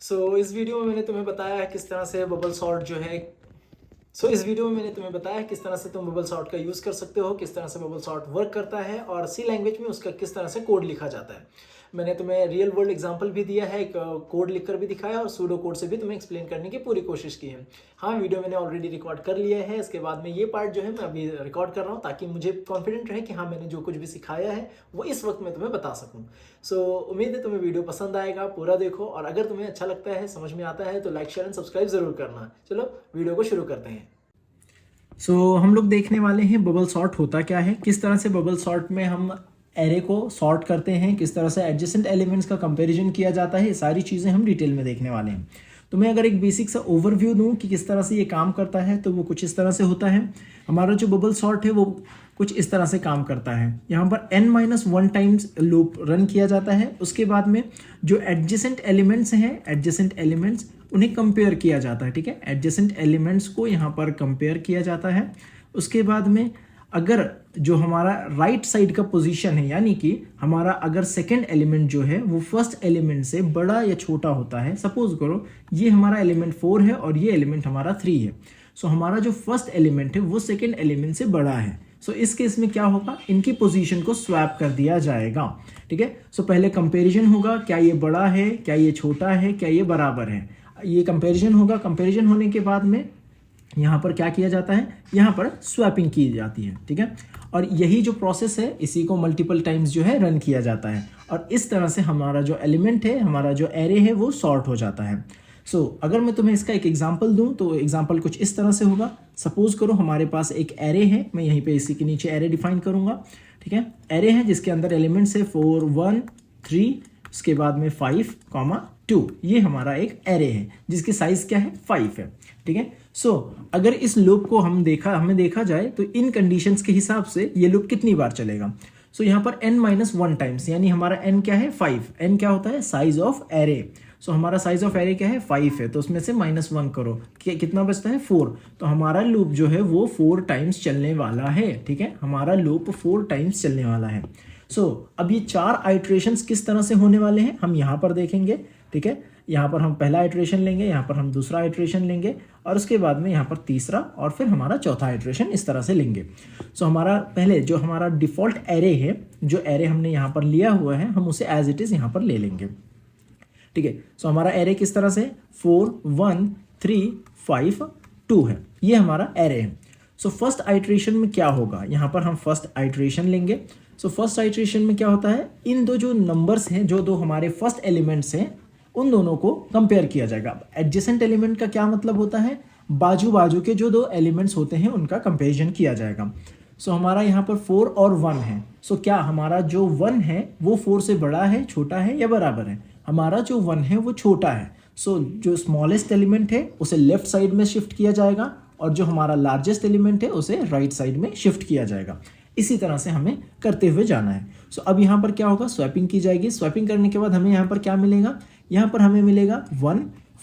इस वीडियो में मैंने तुम्हें बताया है किस तरह से बबल सॉर्ट जो है इस वीडियो में मैंने तुम्हें बताया किस तरह से तुम बबल सॉर्ट का यूज़ कर सकते हो, किस तरह से बबल सॉर्ट वर्क करता है और सी लैंग्वेज में उसका किस तरह से कोड लिखा जाता है। मैंने तुम्हें रियल वर्ल्ड एग्जांपल भी दिया है, एक कोड लिखकर भी दिखाया और सूडो कोड से भी तुम्हें एक्सप्लेन करने की पूरी कोशिश की है। हाँ, वीडियो मैंने ऑलरेडी रिकॉर्ड कर लिया है। इसके बाद में ये पार्ट जो है मैं अभी रिकॉर्ड कर रहा हूँ ताकि मुझे कॉन्फिडेंट रहे कि हाँ, मैंने जो कुछ भी सिखाया है वो इस वक्त मैं तुम्हें बता सकूँ। उम्मीद है तुम्हें वीडियो पसंद आएगा, पूरा देखो और अगर तुम्हें अच्छा लगता है, समझ में आता है तो लाइक शेयर एंड सब्सक्राइब जरूर करना। चलो वीडियो को शुरू करते हैं। हम लोग देखने वाले हैं बबल सॉर्ट होता क्या है, किस तरह से बबल सॉर्ट में हम एरे को सॉर्ट करते हैं, किस तरह से एडजेसेंट एलिमेंट्स का कंपैरिजन किया जाता है। ये सारी चीज़ें हम डिटेल में देखने वाले हैं। तो मैं अगर एक बेसिक सा ओवरव्यू दूं कि किस तरह से ये काम करता है तो वो कुछ इस तरह से होता है। हमारा जो बबल सॉर्ट है वो कुछ इस तरह से काम करता है। यहाँ पर n-1 टाइम्स लूप रन किया जाता है। उसके बाद में जो एडजेसेंट एलिमेंट्स हैं, एडजेसेंट एलिमेंट्स उन्हें कंपेयर किया जाता है। ठीक है, एडजेसेंट एलिमेंट्स को यहाँ पर कंपेयर किया जाता है। उसके बाद में अगर जो हमारा राइट साइड का पोजीशन है, यानी कि हमारा अगर सेकंड एलिमेंट जो है वो फर्स्ट एलिमेंट से बड़ा या छोटा होता है, सपोज करो ये हमारा एलिमेंट 4 है और ये एलिमेंट हमारा 3 है। हमारा जो फर्स्ट एलिमेंट है वो सेकंड एलिमेंट से बड़ा है। इस केस में क्या होगा, इनकी पोजीशन को स्वैप कर दिया जाएगा। ठीक है, पहले कंपैरिजन होगा, क्या ये बड़ा है, क्या ये छोटा है, क्या ये बराबर है। ये कंपैरिजन होगा। कंपैरिजन होने के बाद में यहाँ पर क्या किया जाता है, यहाँ पर स्वैपिंग की जाती है। ठीक है, और यही जो प्रोसेस है इसी को मल्टीपल टाइम्स जो है रन किया जाता है और इस तरह से हमारा जो एलिमेंट है, हमारा जो एरे है वो सॉर्ट हो जाता है। अगर मैं तुम्हें इसका एक एग्जांपल दूं तो एग्जांपल कुछ इस तरह से होगा। सपोज करो हमारे पास एक एरे है, मैं यहीं पे इसी के नीचे एरे डिफाइन करूंगा। ठीक है, एरे है जिसके अंदर एलिमेंट्स है 4, 1, 3, उसके बाद में 5, 2। ये हमारा एक एरे है जिसकी साइज क्या है, 5 है। ठीक है, अगर इस लूप को हमें देखा जाए तो इन कंडीशंस के हिसाब से ये लूप कितनी बार चलेगा। यहाँ पर n-1 टाइम्स, यानी हमारा n क्या है, 5। n क्या होता है, साइज ऑफ एरे। हमारा साइज ऑफ एरे क्या है, 5 है, तो उसमें से -1 करो, कितना बचता है, 4। तो हमारा लूप जो है वो 4 टाइम्स चलने वाला है। ठीक है, हमारा लूप 4 टाइम्स चलने वाला है। अब ये 4 आइट्रेशंस किस तरह से होने वाले हैं हम यहाँ पर देखेंगे। ठीक है, यहाँ पर हम पहला आइट्रेशन लेंगे, यहाँ पर हम दूसरा आइट्रेशन लेंगे और उसके बाद में यहाँ पर तीसरा और फिर हमारा चौथा आइट्रेशन इस तरह से लेंगे। हमारा पहले जो हमारा डिफॉल्ट एरे है, जो एरे हमने यहाँ पर लिया हुआ है, हम उसे एज इट इज यहाँ पर ले लेंगे। ठीक है, हमारा एरे किस तरह से 4, 1, 3, 5, 2 है, ये हमारा एरे है। फर्स्ट आइट्रेशन में क्या होगा, यहाँ पर हम फर्स्ट आइट्रेशन लेंगे। फर्स्ट आइट्रेशन में क्या होता है, इन जो नंबर्स हैं, जो दो हमारे फर्स्ट एलिमेंट्स हैं, उन दोनों को कंपेयर किया जाएगा। एडजेसेंट एलिमेंट का क्या मतलब होता है, बाजू बाजू के जो दो एलिमेंट्स होते हैं उनका कंपेरिजन किया जाएगा। हमारा यहाँ पर 4 और 1 है। क्या हमारा जो 1 है वो 4 से बड़ा है, छोटा है या बराबर है। हमारा जो 1 है वो छोटा है। जो स्मॉलेस्ट एलिमेंट है उसे लेफ्ट साइड में शिफ्ट किया जाएगा और जो हमारा लार्जेस्ट एलिमेंट है उसे राइट साइड में शिफ्ट किया जाएगा। इसी तरह से हमें करते हुए जाना है। अब यहाँ पर क्या होगा, स्वैपिंग की जाएगी। स्वैपिंग करने के बाद हमें यहाँ पर क्या मिलेगा, यहाँ पर हमें मिलेगा 1,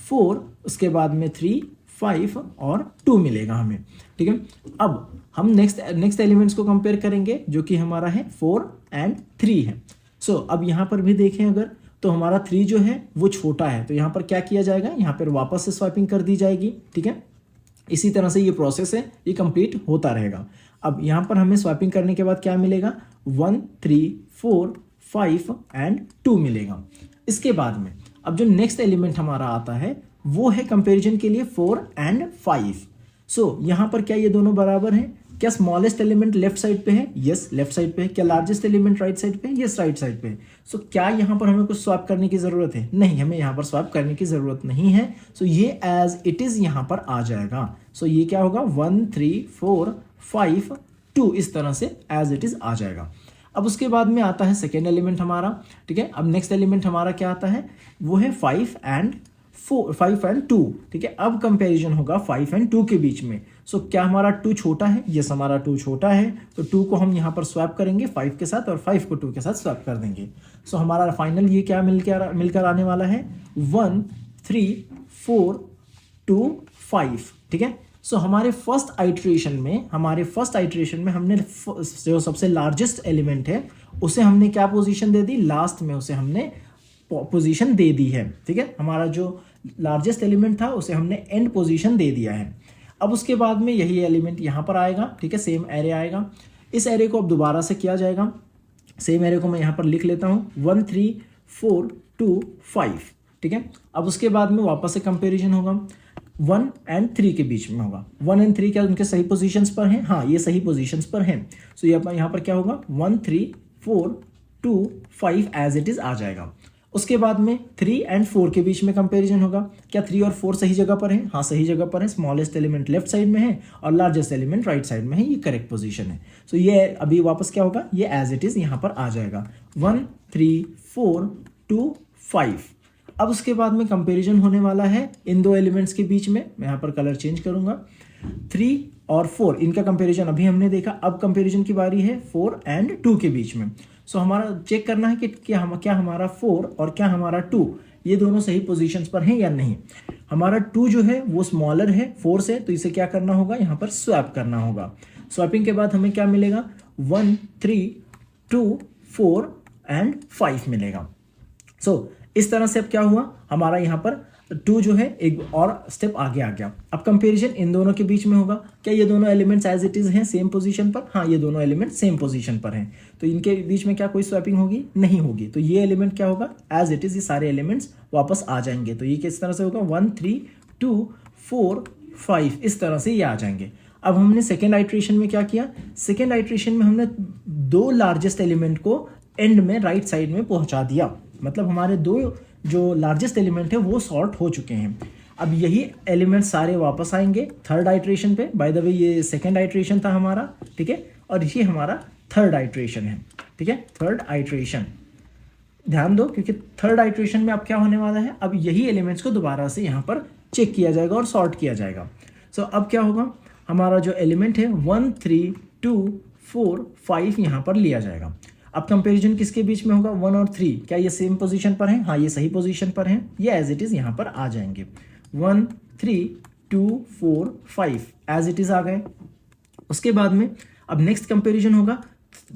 4, उसके बाद में 3, 5 और 2 मिलेगा हमें। ठीक है, अब हम नेक्स्ट एलिमेंट्स को कंपेयर करेंगे जो कि हमारा है 4 और 3 है। अब यहाँ पर भी देखें अगर, तो हमारा 3 जो है वो छोटा है, तो यहाँ पर क्या किया जाएगा, यहाँ पर वापस से स्वैपिंग कर दी जाएगी। ठीक है, इसी तरह से ये प्रोसेस है, ये कंप्लीट होता रहेगा। अब यहाँ पर हमें स्वैपिंग करने के बाद क्या मिलेगा, 1, 3, 4, 5 और 2 मिलेगा। इसके बाद में अब जो नेक्स्ट एलिमेंट हमारा आता है वो है कंपैरिजन के लिए 4 और 5। यहाँ पर क्या ये दोनों बराबर हैं, क्या स्मॉलेस्ट एलिमेंट लेफ्ट साइड पे है, यस लेफ्ट साइड पे है। क्या लार्जेस्ट एलिमेंट राइट साइड पे है, यस राइट साइड पे है। क्या यहाँ पर हमें कुछ स्वैप करने की जरूरत है, नहीं, हमें यहाँ पर स्वैप करने की जरूरत नहीं है। ये एज इट इज यहाँ पर आ जाएगा। ये क्या होगा, 1, 3, 4, 5, 2 इस तरह से एज इट इज आ जाएगा। अब उसके बाद में आता है सेकेंड एलिमेंट हमारा। ठीक है, अब नेक्स्ट एलिमेंट हमारा क्या आता है, वो है 5 और 2। ठीक है, अब कंपैरिजन होगा 5 और 2 के बीच में। क्या हमारा 2 छोटा है, यस हमारा 2 छोटा है, तो 2 को हम यहाँ पर स्वैप करेंगे 5 के साथ और 5 को 2 के साथ स्वैप कर देंगे। हमारा फाइनल ये क्या मिलकर आने वाला है, 1, 3, 4, 2, 5। ठीक है, हमारे फर्स्ट आइट्रेशन में हमने जो सबसे लार्जेस्ट एलिमेंट है उसे हमने क्या पोजीशन दे दी, लास्ट में उसे हमने पोजीशन दे दी है। ठीक है, हमारा जो लार्जेस्ट एलिमेंट था उसे हमने एंड पोजीशन दे दिया है। अब उसके बाद में यही एलिमेंट यहाँ पर आएगा, ठीक है, सेम एरे आएगा। इस एरे को अब दोबारा से किया जाएगा। सेम एरे को मैं यहाँ पर लिख लेता हूँ 1 3 4 2 5, ठीक है। अब उसके बाद में वापस से कंपेरिजन होगा, 1 और 3 के बीच में होगा। 1 और 3 क्या उनके सही पोजीशंस पर हैं? हाँ, ये सही पोजीशंस पर हैं। सो यहाँ पर क्या होगा 1 3 4 2 5 एज इट इज आ जाएगा। उसके बाद में 3 और 4 के बीच में कंपैरिजन होगा। क्या 3 और 4 सही जगह पर है? हाँ, सही जगह पर है। स्मॉलेस्ट एलिमेंट लेफ्ट साइड में है और लार्जेस्ट एलिमेंट राइट साइड में है। ये करेक्ट पोजीशन है। सो ये अभी वापस क्या होगा, ये एज इट इज यहाँ पर आ जाएगा 1 3 4 2 5। अब उसके बाद में कंपैरिजन होने वाला है इन दो एलिमेंट्स के बीच में। मैं यहाँ पर कलर चेंज करूंगा। 3 और 4 इनका कंपैरिजन अभी हमने देखा। अब कंपैरिजन की बारी है 4 और 2 के बीच में। सो हमारा चेक करना है कि क्या हमारा 4 और क्या हमारा 2 ये दोनों सही पोजीशंस पर हैं या नहीं। हमारा 2 जो है वो स्मॉलर है 4 से, तो इसे क्या करना होगा, यहाँ पर स्वैप करना होगा। स्वैपिंग के बाद हमें क्या मिलेगा 1 3 2 4 और 5 मिलेगा। सो इस तरह से अब क्या हुआ, हमारा यहाँ पर 2 जो है एक और स्टेप आगे आ गया। अब कंपैरिजन इन दोनों के बीच में होगा। क्या ये दोनों एलिमेंट्स एज इट इज हैं सेम पोजीशन पर? हाँ, ये दोनों एलिमेंट सेम पोजीशन पर हैं। तो इनके बीच में क्या कोई स्वैपिंग होगी? नहीं होगी। तो ये एलिमेंट क्या होगा, एज इट इज ये सारे एलिमेंट्स वापस आ जाएंगे। तो ये किस तरह से होगा 1 3 2 4 5 इस तरह से ये आ जाएंगे। अब हमने सेकेंड आइट्रेशन में क्या किया, सेकेंड आइट्रेशन में हमने 2 लार्जेस्ट एलिमेंट को एंड में राइट साइड में पहुंचा दिया। मतलब हमारे 2 जो लार्जेस्ट एलिमेंट है वो सॉर्ट हो चुके हैं। अब यही एलिमेंट सारे वापस आएंगे थर्ड आइट्रेशन पे। बाय द वे ये सेकेंड आइट्रेशन था हमारा, ठीक है, और ये हमारा थर्ड आइट्रेशन है, ठीक है, थर्ड आइट्रेशन। ध्यान दो क्योंकि थर्ड आइट्रेशन में अब क्या होने वाला है, अब यही एलिमेंट्स को दोबारा से यहाँ पर चेक किया जाएगा और सॉर्ट किया जाएगा। सो अब क्या होगा, हमारा जो एलिमेंट है 1 3 2 4 5 यहाँ पर लिया जाएगा। अब कंपैरिजन किसके बीच में होगा, 1 और 3, क्या ये सेम पोजीशन पर हैं? हाँ, ये सही पोजीशन पर हैं। ये एज इट इज यहाँ पर आ जाएंगे 1 3 2 4 5 एज इट इज आ गए। उसके बाद में अब नेक्स्ट कंपैरिजन होगा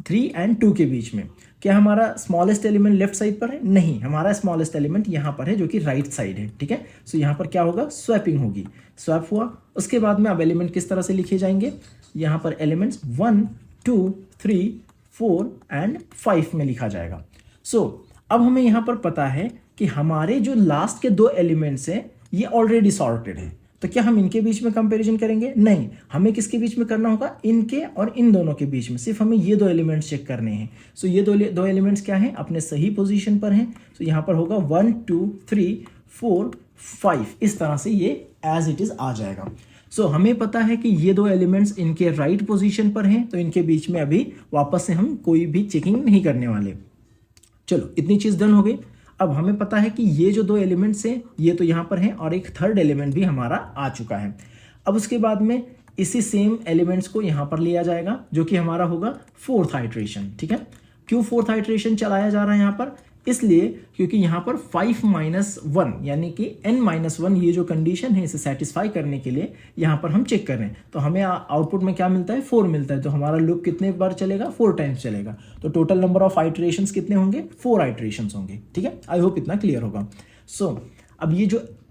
3 और 2 के बीच में। क्या हमारा स्मॉलेस्ट एलिमेंट लेफ्ट साइड पर है? नहीं, हमारा स्मॉलेस्ट एलिमेंट यहाँ पर है जो कि राइट साइड है, ठीक है। सो यहाँ पर क्या होगा, स्वैपिंग होगी। स्वैप हुआ। उसके बाद में अब एलिमेंट किस तरह से लिखे जाएंगे, यहाँ पर एलिमेंट्स 1 2 3 4 और 5 में लिखा जाएगा। सो अब हमें यहाँ पर पता है कि हमारे जो लास्ट के 2 एलिमेंट्स हैं ये ऑलरेडी सॉर्टेड है। तो क्या हम इनके बीच में कंपैरिजन करेंगे? नहीं, हमें किसके बीच में करना होगा, इनके और इन दोनों के बीच में। सिर्फ हमें ये 2 एलिमेंट्स चेक करने हैं। सो ये दो एलिमेंट्स क्या हैं, अपने सही पोजीशन पर हैं। सो यहाँ पर होगा 1 2 3 4 5 इस तरह से ये एज इट इज आ जाएगा। सो हमें पता है कि ये 2 एलिमेंट्स इनके राइट पोजीशन पर हैं, तो इनके बीच में अभी वापस से हम कोई भी चेकिंग नहीं करने वाले। चलो, इतनी चीज डन हो गई। अब हमें पता है कि ये जो 2 एलिमेंट्स हैं ये तो यहाँ पर हैं और एक थर्ड एलिमेंट भी हमारा आ चुका है। अब उसके बाद में इसी सेम एलिमेंट्स को यहाँ पर लिया जाएगा जो कि हमारा होगा 4th आइट्रेशन, ठीक है। क्यों 4th आइट्रेशन चलाया जा रहा है यहाँ पर, इसलिए क्योंकि यहाँ पर 5 - 1 यानी कि n-1 ये जो कंडीशन है इसे सेटिस्फाई करने के लिए यहाँ पर हम चेक कर रहे हैं। तो हमें आउटपुट में क्या मिलता है, 4 मिलता है। तो हमारा लूप कितने बार चलेगा, 4 टाइम्स चलेगा। तो टोटल नंबर ऑफ आइट्रेशंस कितने होंगे, 4 आइट्रेशंस होंगे, ठीक है। आई होप इतना क्लियर होगा। सो अब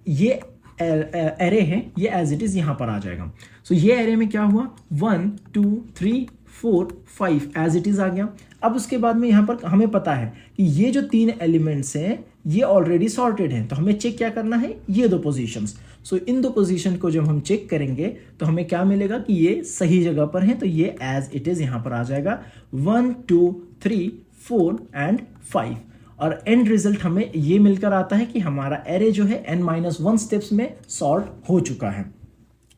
ये एरे है ये एज इट इज यहाँ पर आ जाएगा। सो ये एरे में क्या हुआ, 1 2 3 4 5 एज इट इज आ गया। अब उसके बाद में यहाँ पर हमें पता है कि ये जो 3 एलिमेंट्स हैं ये ऑलरेडी सॉर्टेड हैं। तो हमें चेक क्या करना है, ये 2 पोजीशंस। सो इन 2 पोजीशन को जब हम चेक करेंगे तो हमें क्या मिलेगा कि ये सही जगह पर हैं। तो ये एज इट इज यहाँ पर आ जाएगा 1 2 3 4 और 5। और एंड रिजल्ट हमें ये मिलकर आता है कि हमारा एरे जो है n-1 स्टेप्स में सॉर्ट हो चुका है,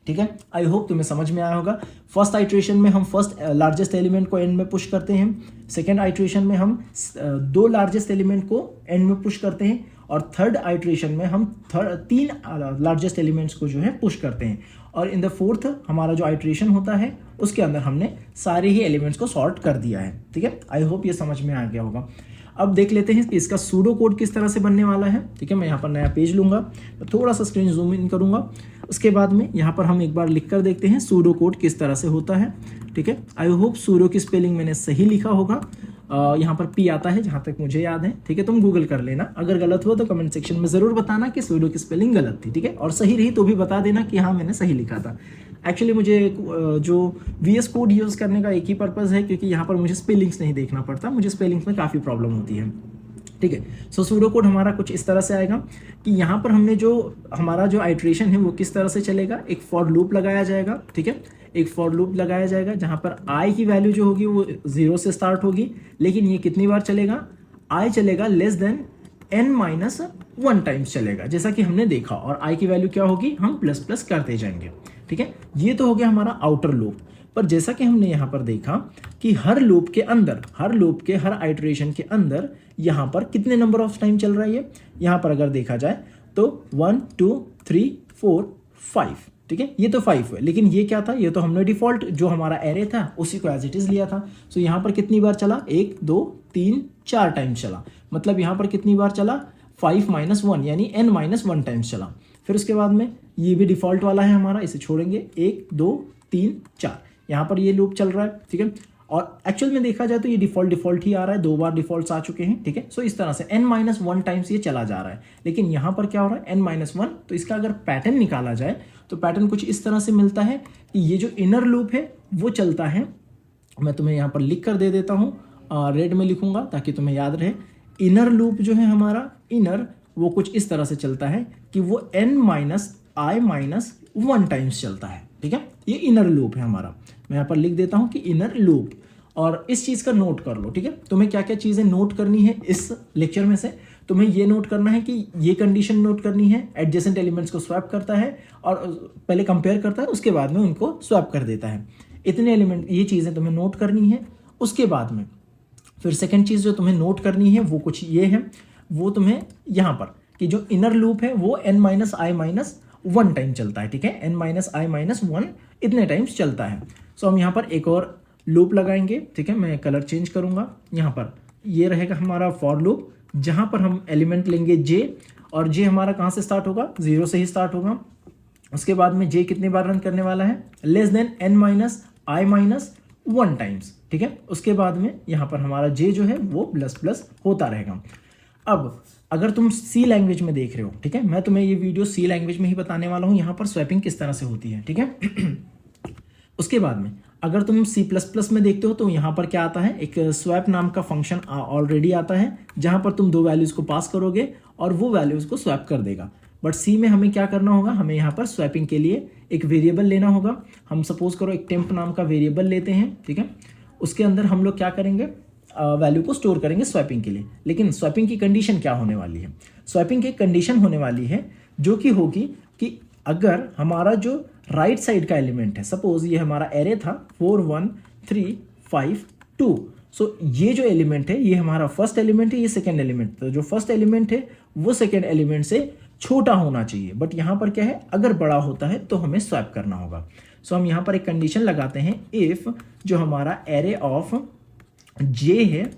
ठीक है। आई होप तुम्हें समझ में आया होगा। फर्स्ट आइट्रेशन में हम फर्स्ट लार्जेस्ट एलिमेंट को एंड में पुश करते हैं। सेकेंड आइट्रेशन में हम 2 लार्जेस्ट एलिमेंट को एंड में पुश करते हैं। और थर्ड आइट्रेशन में हम 3 लार्जेस्ट एलिमेंट्स को जो है पुश करते हैं। और इन द 4th हमारा जो आइट्रेशन होता है उसके अंदर हमने सारे ही एलिमेंट्स को सॉर्ट कर दिया है, ठीक है। आई होप ये समझ में आ गया होगा। अब देख लेते हैं कि इसका सूडो कोड किस तरह से बनने वाला है, ठीक है। मैं यहाँ पर नया पेज लूंगा, थोड़ा सा स्क्रीन जूम इन करूंगा। उसके बाद में यहाँ पर हम एक बार लिख कर देखते हैं सूडो कोड किस तरह से होता है, ठीक है। आई होप सूडो की स्पेलिंग मैंने सही लिखा होगा। यहाँ पर P आता है जहाँ तक मुझे याद है, ठीक है। तुम गूगल कर लेना, अगर गलत हुआ तो कमेंट सेक्शन में ज़रूर बताना कि सूडो की स्पेलिंग गलत थी, ठीक है। और सही रही तो भी बता देना कि हाँ मैंने सही लिखा था। एक्चुअली मुझे जो VS कोड यूज़ करने का एक ही पर्पज़ है, क्योंकि यहाँ पर मुझे स्पेलिंग्स नहीं देखना पड़ता, मुझे स्पेलिंग्स में काफ़ी प्रॉब्लम होती है, ठीक है। सो सूडो कोड हमारा कुछ इस तरह से आएगा कि यहाँ पर हमने जो हमारा जो आइट्रेशन है वो किस तरह से चलेगा, एक फॉर लूप लगाया जाएगा, ठीक है। एक फॉर लूप लगाया जाएगा जहाँ पर i की वैल्यू जो होगी वो 0 से स्टार्ट होगी, लेकिन ये कितनी बार चलेगा, i चलेगा लेस देन n-1 टाइम्स चलेगा, जैसा कि हमने देखा। और i की वैल्यू क्या होगी, हम प्लस प्लस करते जाएंगे, ठीक है। ये तो हो गया हमारा आउटर लूप। पर जैसा कि हमने यहाँ पर देखा कि हर लूप के अंदर, हर लूप के हर आइट्रेशन के अंदर यहाँ पर कितने नंबर ऑफ टाइम चल रहा है ये, यहाँ पर अगर देखा जाए तो 1 2 3 4 5, ठीक है। ये तो 5 है, लेकिन ये क्या था, ये तो हमने डिफॉल्ट जो हमारा एरे था उसी को एज इट इज लिया था। सो यहाँ पर कितनी बार चला, 1 2 3 4 टाइम चला, मतलब यहाँ पर कितनी बार चला, 5 - 1 यानी n-1 टाइम्स चला। फिर उसके बाद में ये भी डिफॉल्ट वाला है हमारा, इसे छोड़ेंगे, 1 2 3 4, यहाँ पर ये लूप चल रहा है, ठीक है। और एक्चुअल में देखा जाए तो ये डिफॉल्ट ही आ रहा है, 2 बार डिफॉल्ट्स आ चुके हैं, ठीक है। सो इस तरह से n-1 टाइम्स ये चला जा रहा है। लेकिन यहाँ पर क्या हो रहा है, n-1, तो इसका अगर पैटर्न निकाला जाए तो पैटर्न कुछ इस तरह से मिलता है कि ये जो इनर लूप है वो चलता है, मैं तुम्हें यहाँ पर लिख कर दे देता हूँ, रेड में लिखूंगा ताकि तुम्हें याद रहे। इनर लूप जो है हमारा, इनर वो कुछ इस तरह से चलता है कि वो n-i-1 टाइम्स चलता है, ठीक है। ये इनर लूप है हमारा, मैं यहाँ पर लिख देता हूँ कि इनर लूप। और इस चीज़ का नोट कर लो, ठीक है। तुम्हें क्या क्या चीज़ें नोट करनी है इस लेक्चर में से, तुम्हें ये नोट करना है कि ये कंडीशन नोट करनी है, एडजेसेंट एलिमेंट्स को स्वैप करता है और पहले कंपेयर करता है, उसके बाद में उनको स्वैप कर देता है। इतने एलिमेंट, ये चीज़ें तुम्हें नोट करनी है। उसके बाद में फिर सेकेंड चीज़ जो तुम्हें नोट करनी है वो कुछ ये है, वो तुम्हें यहाँ पर कि जो इनर लूप है वो n-i-1 टाइम चलता है, ठीक है। n-i-1 इतने टाइम्स चलता है। सो हम यहाँ पर एक और लूप लगाएंगे, ठीक है। मैं कलर चेंज करूँगा, यहाँ पर ये रहेगा हमारा फॉर लूप, जहाँ पर हम एलिमेंट लेंगे j, और j हमारा कहाँ से स्टार्ट होगा, 0 से ही स्टार्ट होगा। उसके बाद में j कितने बार रन करने वाला है, लेस देन n-i-1 टाइम्स, ठीक है। उसके बाद में यहाँ पर हमारा j जो है वो प्लस प्लस होता रहेगा। अब अगर तुम C लैंग्वेज में देख रहे हो, ठीक है, मैं तुम्हें ये वीडियो C लैंग्वेज में ही बताने वाला हूँ, यहाँ पर स्वैपिंग किस तरह से होती है, ठीक है। उसके बाद में अगर तुम C++ में देखते हो तो यहाँ पर क्या आता है, एक स्वैप नाम का फंक्शन ऑलरेडी आता है, जहाँ पर तुम 2 वैल्यूज को पास करोगे और वो वैल्यूज को स्वैप कर देगा। बट C में हमें क्या करना होगा, हमें यहाँ पर स्वैपिंग के लिए एक वेरिएबल लेना होगा। हम सपोज करो एक टेम्प नाम का वेरिएबल लेते हैं, ठीक है। उसके अंदर हम लोग क्या करेंगे, वैल्यू को स्टोर करेंगे स्वैपिंग के लिए। लेकिन स्वैपिंग की कंडीशन क्या होने वाली है, स्वैपिंग की कंडीशन होने वाली है जो कि होगी कि अगर हमारा जो राइट साइड का एलिमेंट है, सपोज ये हमारा एरे था 4 1 3 5 2, सो ये जो एलिमेंट है ये हमारा फर्स्ट एलिमेंट है, ये सेकेंड एलिमेंट, तो जो फर्स्ट एलिमेंट है वो सेकेंड एलिमेंट से छोटा होना चाहिए। बट यहाँ पर क्या है, अगर बड़ा होता है तो हमें स्वैप करना होगा। सो हम यहाँ पर एक कंडीशन लगाते हैं, इफ जो हमारा एरे ऑफ j है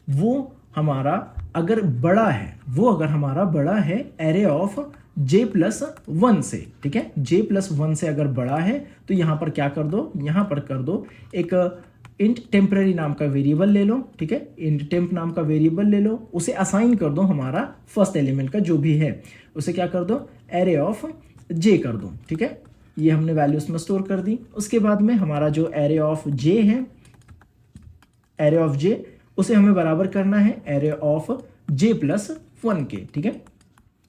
वो हमारा अगर बड़ा है, वो अगर हमारा बड़ा है एरे ऑफ j+1 से, ठीक है, j+1 से अगर बड़ा है तो यहाँ पर क्या कर दो, यहाँ पर कर दो एक इंट टेम्पररी नाम का वेरिएबल ले लो, ठीक है। इंट टेम्प नाम का वेरिएबल ले लो, उसे असाइन कर दो हमारा फर्स्ट एलिमेंट का जो भी है, उसे क्या कर दो, एरे ऑफ j कर दो, ठीक है। ये हमने वैल्यू उसमें स्टोर कर दी। उसके बाद में हमारा जो एरे ऑफ j है, एरे ऑफ j, उसे हमें बराबर करना है एरे ऑफ j+1 के, ठीक है,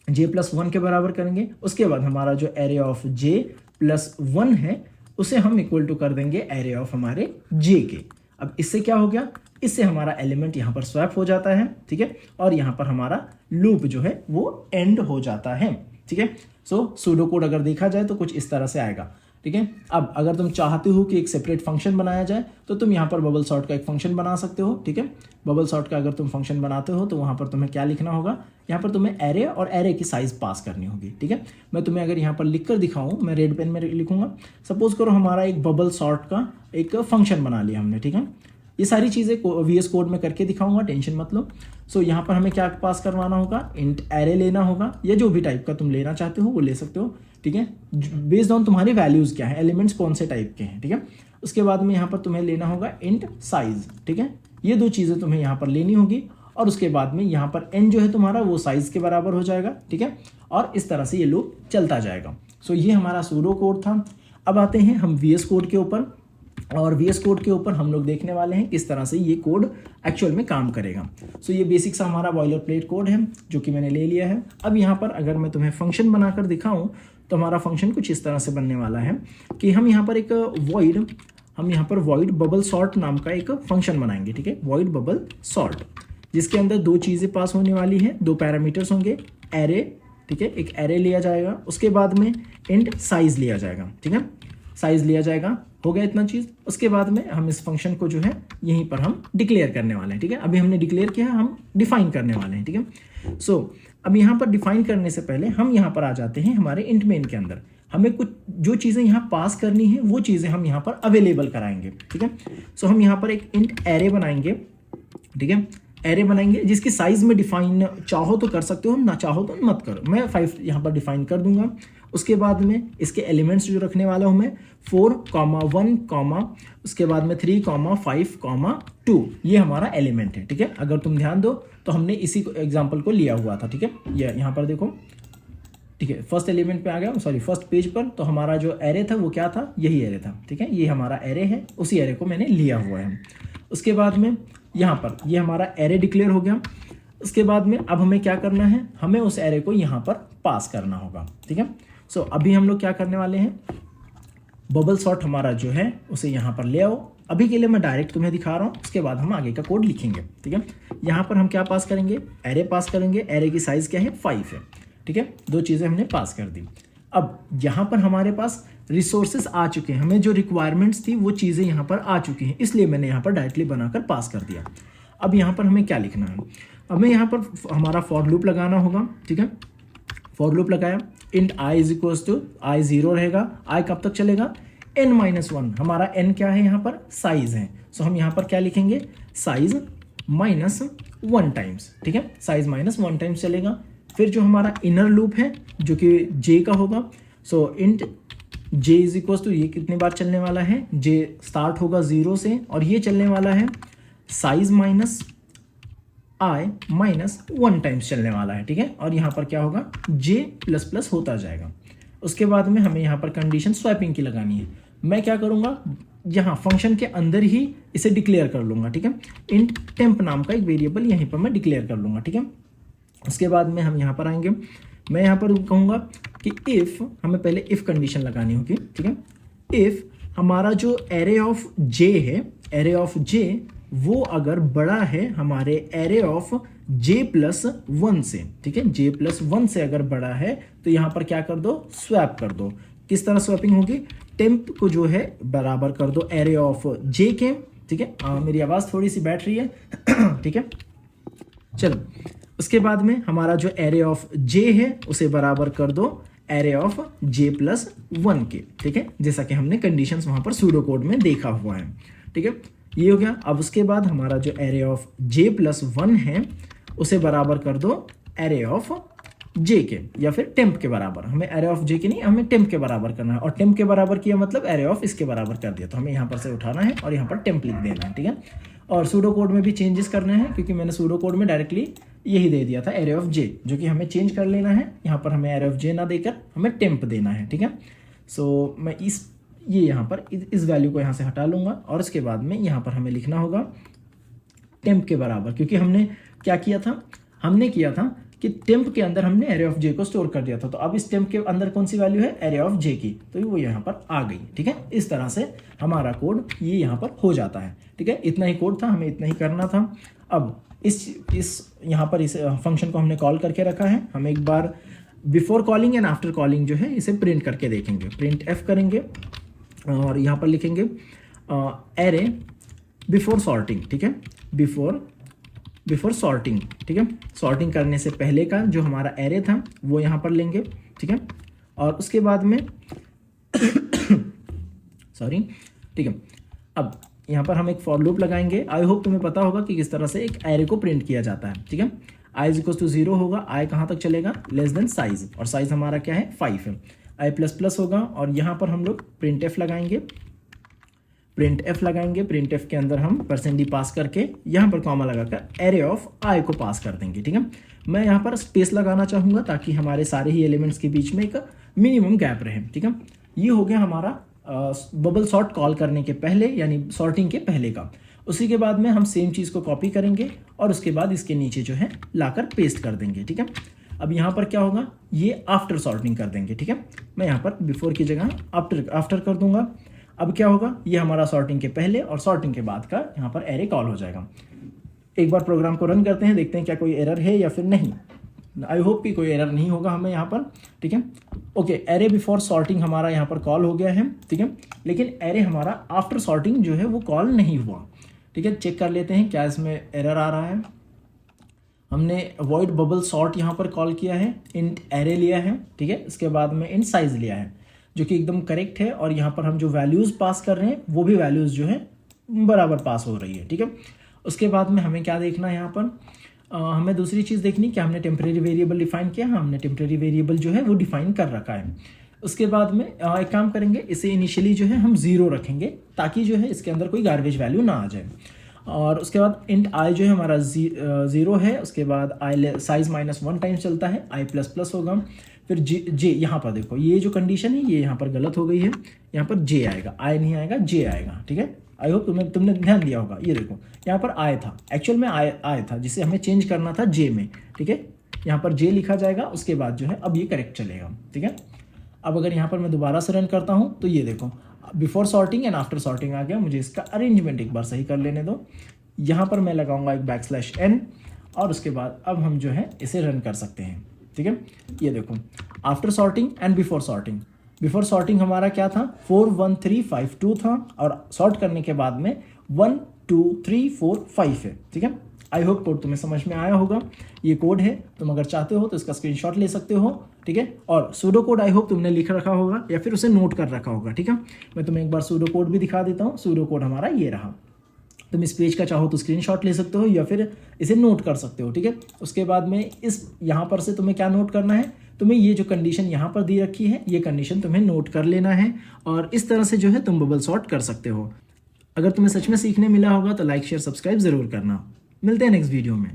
j+1 के बराबर करेंगे। उसके बाद हमारा जो एरे ऑफ j+1 है उसे हम इक्वल टू कर देंगे एरे ऑफ हमारे j के। अब इससे क्या हो गया, इससे हमारा एलिमेंट यहाँ पर स्वैप हो जाता है, ठीक है, और यहाँ पर हमारा लूप जो है वो एंड हो जाता है, ठीक है। सो सूडो कोड अगर देखा जाए तो कुछ इस तरह से आएगा, ठीक है। अब अगर तुम चाहते हो कि एक सेपरेट फंक्शन बनाया जाए तो तुम यहाँ पर बबल सॉर्ट का एक फंक्शन बना सकते हो, ठीक है। बबल सॉर्ट का अगर तुम फंक्शन बनाते हो तो वहाँ पर तुम्हें क्या लिखना होगा, यहाँ पर तुम्हें एरे और एरे की साइज पास करनी होगी, ठीक है। मैं तुम्हें अगर यहाँ पर लिख कर दिखाऊँ, मैं रेड पेन में लिखूंगा, सपोज करो हमारा एक बबल सॉर्ट का एक फंक्शन बना लिया हमने, ठीक है। ये सारी चीज़ें VS कोड में करके दिखाऊंगा, टेंशन मत लो। सो यहाँ पर हमें क्या पास करवाना होगा, इंट एरे लेना होगा, या जो भी टाइप का तुम लेना चाहते हो वो ले सकते हो, ठीक है, बेस्ड ऑन तुम्हारी वैल्यूज़ क्या है, एलिमेंट्स कौन से टाइप के हैं, ठीक है। उसके बाद में यहाँ पर तुम्हें लेना होगा इंट साइज, ठीक है, ये दो चीज़ें तुम्हें यहाँ पर लेनी होगी और उसके बाद में यहाँ पर n जो है तुम्हारा वो साइज़ के बराबर हो जाएगा, ठीक है। और इस तरह से ये लूप चलता जाएगा। सो ये हमारा सूडो कोड था। अब आते हैं हम VS कोड के ऊपर, और VS कोड के ऊपर हम लोग देखने वाले हैं किस तरह से ये कोड एक्चुअल में काम करेगा। सो ये बेसिक सा हमारा बॉयलर प्लेट कोड है जो कि मैंने ले लिया है। अब यहाँ पर अगर मैं तुम्हें फंक्शन बनाकर दिखाऊं तो हमारा फंक्शन कुछ इस तरह से बनने वाला है कि हम यहाँ पर एक वॉइड बबल सॉर्ट नाम का एक फंक्शन बनाएंगे, ठीक है। वॉइड बबल सॉर्ट, जिसके अंदर दो चीज़ें पास होने वाली हैं, दो पैरामीटर्स होंगे, एरे, ठीक है, एक एरे लिया जाएगा, उसके बाद में इंट साइज लिया जाएगा, ठीक है, साइज लिया जाएगा। हो गया इतना चीज़। उसके बाद में हम इस फंक्शन को जो है यहीं पर हम डिक्लेयर करने वाले हैं, ठीक है। अभी हमने डिक्लेयर किया, हम डिफाइन करने वाले हैं, ठीक है। सो अब यहाँ पर डिफाइन करने से पहले हम यहाँ पर आ जाते हैं हमारे इंट मेन के अंदर। हमें कुछ जो चीज़ें यहाँ पास करनी है वो चीज़ें हम यहाँ पर अवेलेबल कराएंगे, ठीक है। सो हम यहाँ पर एक इंट एरे बनाएंगे, ठीक है, एरे बनाएंगे जिसकी साइज में डिफाइन चाहो तो कर सकते हो, ना चाहो तो मत करो। मैं 5 यहाँ पर डिफाइन कर दूंगा। उसके बाद में इसके एलिमेंट्स जो रखने वाला हूँ मैं 4, 1, उसके बाद में 3, 5, 2, ये हमारा एलिमेंट है, ठीक है। अगर तुम ध्यान दो तो हमने इसी एग्जाम्पल को लिया हुआ था, ठीक है। ये यहाँ पर देखो, ठीक है, फर्स्ट एलिमेंट पे आ गया, सॉरी फर्स्ट पेज पर। तो हमारा जो एरे था वो क्या था, यही एरे था, ठीक है। ये हमारा एरे है, उसी एरे को मैंने लिया हुआ है। उसके बाद में यहाँ पर ये हमारा एरे डिक्लेयर हो गया। उसके बाद में अब हमें क्या करना है, हमें उस एरे को यहाँ पर पास करना होगा, ठीक है। सो अभी हम लोग क्या करने वाले हैं, बबल सॉर्ट हमारा जो है उसे यहाँ पर ले आओ। अभी के लिए मैं डायरेक्ट तुम्हें दिखा रहा हूँ, उसके बाद हम आगे का कोड लिखेंगे, ठीक है। यहाँ पर हम क्या पास करेंगे, एरे पास करेंगे। एरे की साइज क्या है, 5 है, ठीक है। दो चीज़ें हमने पास कर दी। अब यहाँ पर हमारे पास रिसोर्सेज आ चुके हैं, हमें जो रिक्वायरमेंट्स थी वो चीज़ें यहाँ पर आ चुकी हैं, इसलिए मैंने यहाँ पर डायरेक्टली बनाकर पास कर दिया। अब यहाँ पर हमें क्या लिखना है, हमें यहाँ पर हमारा फॉर लूप लगाना होगा, ठीक है। फॉर लूप लगाया, int I is equals to I 0 रहेगा। आई कब तक चलेगा, n-1। हमारा n क्या है, यहाँ पर साइज है। सो हम यहाँ पर क्या लिखेंगे, साइज -1 टाइम्स, ठीक है, साइज -1 टाइम्स चलेगा। फिर जो हमारा इनर लूप है जो कि j का होगा, so int j is equals to, ये कितने बार चलने वाला है, j स्टार्ट होगा 0 से और ये चलने वाला है साइज -1 टाइम्स चलने वाला है, ठीक है। और यहाँ पर क्या होगा, j++ होता जाएगा। उसके बाद में हमें यहाँ पर कंडीशन स्वैपिंग की लगानी है। मैं क्या करूँगा, यहाँ फंक्शन के अंदर ही इसे डिक्लेयर कर लूँगा, ठीक है। इंट टेम्प नाम का एक वेरिएबल यहीं पर मैं डिक्लेयर कर लूँगा, ठीक है। उसके बाद में हम यहाँ पर आएंगे, मैं यहाँ पर कहूँगा कि इफ़, हमें पहले इफ़ कंडीशन लगानी होगी, ठीक है। इफ़ हमारा जो एरे ऑफ j है, एरे ऑफ j वो अगर बड़ा है हमारे एरे ऑफ j+1 से, ठीक है, j+1 से अगर बड़ा है तो यहाँ पर क्या कर दो, स्वैप कर दो। किस तरह स्वैपिंग होगी, टेम्प को जो है बराबर कर दो एरे ऑफ j के, ठीक है। मेरी आवाज़ थोड़ी सी बैठ रही है, ठीक है। चलो, उसके बाद में हमारा जो एरे ऑफ j है उसे बराबर कर दो एरे ऑफ j+1 के, ठीक है, जैसा कि हमने कंडीशंस वहाँ पर सूडो कोड में देखा हुआ है, ठीक है। ये हो गया। अब उसके बाद हमारा जो एरे ऑफ j+1 है उसे बराबर कर दो एरे ऑफ j के, या फिर टेम्प के बराबर। हमें एरे ऑफ j के नहीं, हमें टेम्प के बराबर करना है। और टेम्प के बराबर किया मतलब एरे ऑफ इसके बराबर कर दिया, तो हमें यहाँ पर से उठाना है और यहाँ पर टेम्प लिख देना है, ठीक है। और सूडो कोड में भी चेंजेस करने हैं, क्योंकि मैंने सूडो कोड में डायरेक्टली यही दे दिया था एरे ऑफ j, जो कि हमें चेंज कर लेना है। यहाँ पर हमें एरे ऑफ j ना देकर हमें टेम्प देना है, ठीक है। सो मैं ये यहाँ पर इस वैल्यू को यहाँ से हटा लूँगा और उसके बाद में यहाँ पर हमें लिखना होगा टेम्प के बराबर, क्योंकि हमने क्या किया था, हमने किया था कि टेम्प के अंदर हमने एरे ऑफ j को स्टोर कर दिया था। तो अब इस टेम्प के अंदर कौन सी वैल्यू है, एरे ऑफ j की, तो वो यहाँ पर आ गई, ठीक है। इस तरह से हमारा कोड ये यहाँ पर हो जाता है, ठीक है। इतना ही कोड था, हमें इतना ही करना था। अब इस यहाँ पर इस फंक्शन को हमने कॉल करके रखा है। हम एक बार before calling and after calling जो है इसे प्रिंट करके देखेंगे। प्रिंट f करेंगे और यहाँ पर लिखेंगे एरे बिफोर सॉर्टिंग, ठीक है, बिफोर सॉर्टिंग, ठीक है। सॉर्टिंग करने से पहले का जो हमारा एरे था वो यहाँ पर लेंगे, ठीक है। और उसके बाद में सॉरी, ठीक है। अब यहाँ पर हम एक फॉर लूप लगाएंगे। आई होप तुम्हें पता होगा कि किस तरह से एक एरे को प्रिंट किया जाता है, ठीक है। आई इज इक्वल्स टू 0 होगा, आई कहाँ तक चलेगा, लेस देन साइज, और साइज हमारा क्या है, 5 है। आई++ होगा और यहाँ पर हम लोग प्रिंट एफ लगाएंगे। प्रिंट एफ लगाएंगे। प्रिंट एफ के अंदर हम %d पास करके यहाँ पर कॉमा लगाकर एरे ऑफ आई को पास कर देंगे। ठीक है, मैं यहाँ पर स्पेस लगाना चाहूँगा ताकि हमारे सारे ही एलिमेंट्स के बीच में एक मिनिमम गैप रहे। ठीक है, ये हो गया हमारा बबल सॉर्ट कॉल करने के पहले यानी सॉर्टिंग के पहले का। उसी के बाद में हम सेम चीज़ को कॉपी करेंगे और उसके बाद इसके नीचे जो है लाकर पेस्ट कर देंगे। ठीक है, अब यहाँ पर क्या होगा, ये आफ्टर सॉर्टिंग कर देंगे। ठीक है, मैं यहाँ पर बिफोर की जगह आफ्टर कर दूंगा। अब क्या होगा, ये हमारा सॉर्टिंग के पहले और सॉर्टिंग के बाद का यहाँ पर एरे कॉल हो जाएगा। एक बार प्रोग्राम को रन करते हैं, देखते हैं क्या कोई एरर है या फिर नहीं। आई होप कि कोई एरर नहीं होगा हमें यहाँ पर। ठीक है, ओके, एरे बिफोर सॉर्टिंग हमारा यहाँ पर कॉल हो गया है। ठीक है, लेकिन एरे हमारा आफ्टर सॉर्टिंग जो है वो कॉल नहीं हुआ। ठीक है, चेक कर लेते हैं क्या इसमें एरर आ रहा है। हमने वॉइड बबल सॉर्ट यहाँ पर कॉल किया है, इंट एरे लिया है। ठीक है, इसके बाद में इंट साइज लिया है जो कि एकदम करेक्ट है, और यहाँ पर हम जो वैल्यूज़ पास कर रहे हैं वो भी वैल्यूज़ जो है बराबर पास हो रही है। ठीक है, उसके बाद में हमें क्या देखना है, यहाँ पर हमें दूसरी चीज़ देखनी कि हमने टेम्परेरी वेरिएबल डिफाइन किया। हमने टेम्परेरी वेरिएबल जो है वो डिफाइन कर रखा है। उसके बाद में एक काम करेंगे, इसे इनिशियली जो है हम 0 रखेंगे ताकि जो है इसके अंदर कोई गार्बेज वैल्यू ना आ जाए। और उसके बाद इंट आई जो है हमारा 0 है। उसके बाद आई साइज -1 टाइम्स चलता है, आई ++ होगा। फिर जे यहाँ पर देखो, ये जो कंडीशन है ये यहाँ पर गलत हो गई है, यहाँ पर जे आएगा, आई नहीं आएगा, जे आएगा। ठीक है, आई होप तुमने ध्यान दिया होगा। ये देखो यहाँ पर आई था, एक्चुअल में आई था जिसे हमें चेंज करना था जे में। ठीक है, यहाँ पर जे लिखा जाएगा, उसके बाद जो है अब ये करेक्ट चलेगा। ठीक है, अब अगर यहाँ पर मैं दोबारा से रन करता हूँ तो ये देखो before sorting and after sorting आ गया। मुझे इसका अरेंजमेंट एक बार सही कर लेने दो। यहाँ पर मैं लगाऊंगा एक \n और उसके बाद अब हम जो है इसे रन कर सकते हैं। ठीक है, ये देखो after sorting and before sorting. Before sorting हमारा क्या था, 4 1 3 5 2 था, और सॉर्ट करने के बाद में 1 2 3 4 5 है। ठीक है, आई होप कोड तुम्हें समझ में आया होगा। ये कोड है, तुम अगर चाहते हो तो इसका स्क्रीनशॉट ले सकते हो। ठीक है, और सूडो कोड आई होप तुमने लिख रखा होगा या फिर उसे नोट कर रखा होगा। ठीक है, मैं तुम्हें एक बार सूडो कोड भी दिखा देता हूँ। सूडो कोड हमारा ये रहा। तुम इस पेज का चाहो तो स्क्रीनशॉट ले सकते हो या फिर इसे नोट कर सकते हो। ठीक है, उसके बाद में इस यहाँ पर से तुम्हें क्या नोट करना है, तुम्हें ये जो कंडीशन यहाँ पर दी रखी है ये कंडीशन तुम्हें नोट कर लेना है, और इस तरह से जो है तुम बबल सॉर्ट कर सकते हो। अगर तुम्हें सच में सीखने मिला होगा तो लाइक शेयर सब्सक्राइब जरूर करना। मिलते हैं नेक्स्ट वीडियो में।